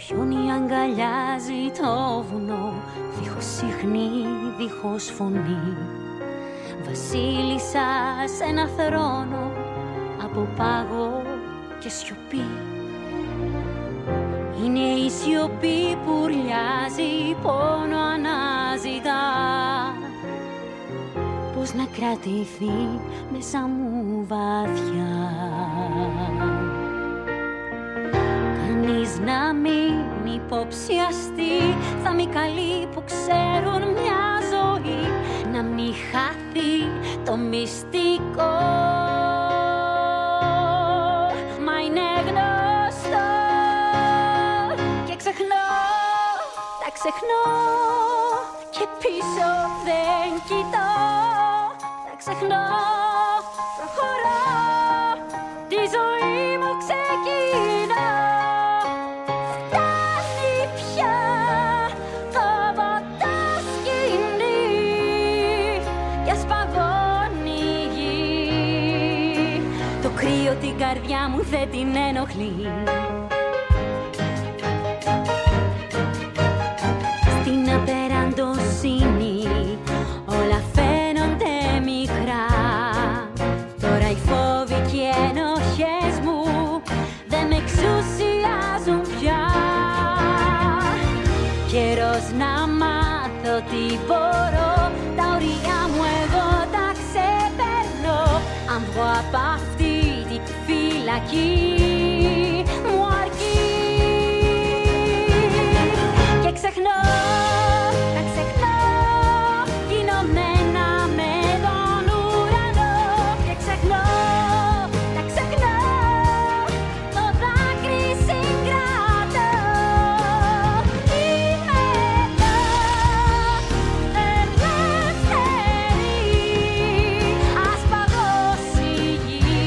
χιόνι αγκαλιάζει το βουνό, δίχως ίχνη, δίχως φωνή. Βασίλισσα σε ένα θρόνο από πάγο και σιωπή. Είναι η σιωπή που ουρλιάζει, πόνο αναζητά. Πώς να κρατηθεί μέσα μου βαθιά. Κανείς να μην υποψιαστεί, θα μη καλοί που ξέρουν μια ζωή. Να μη χαθεί το μυστικό. Μα είναι γνωστό και ξεχνώ, τα ξεχνώ και πίσω δεν κοιτώ. Τα ξεχνώ, προχωρώ, τη ζωή μου ξεκινώ. Φτάνει πια το βοτοσκηνή κι ας παγώνει η γη. Το κρύο την καρδιά μου δεν την ενοχλεί. Στην απεραντοσύνη όλα φαίνονται μικρά. Τώρα οι φόβοι και οι ενοχές μου δεν με εξουσιάζουν πια. Καιρός να μάθω τι μπορώ, τα όρια μου εγώ τα ξεπερνώ. Αν βγω απ' αυτή τη φυλακή μου αρκεί. Και ξεχνώ, τα ξεχνώ, γινωμένα με τον ουρανό. Και ξεχνώ, τα ξεχνώ, το δάκρυ συγκρατώ. Είμαι εδώ, ελεύθερη, ας παγώσει η γη.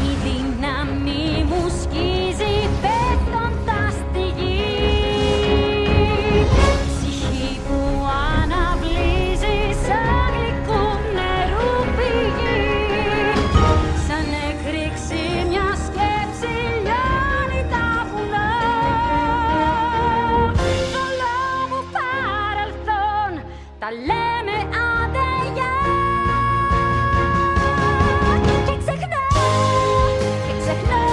Η δύναμη μου σκίζει πέφτοντας στη γη. Ψυχή που αναβλύζει σαν γλυκού νερού πηγή. Σαν έκρηξη μια σκέψη λιώνει τα βουνά. Το όλο μου παρελθόν τα λέμε άντε γεια. Και ξεχνώ,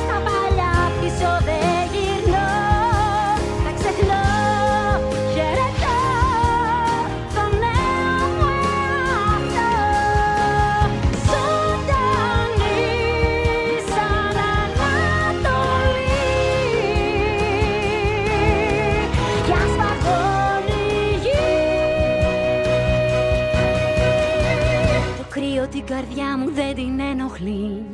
στα παλιά πίσω δεν γυρνώ. Τα ξεχνώ, χαιρετώ το νέο μου εαυτό. Ζωντανή σαν Ανατολή κι ας παγώνει η γη. Το κρύο την καρδιά μου δεν την ενοχλεί.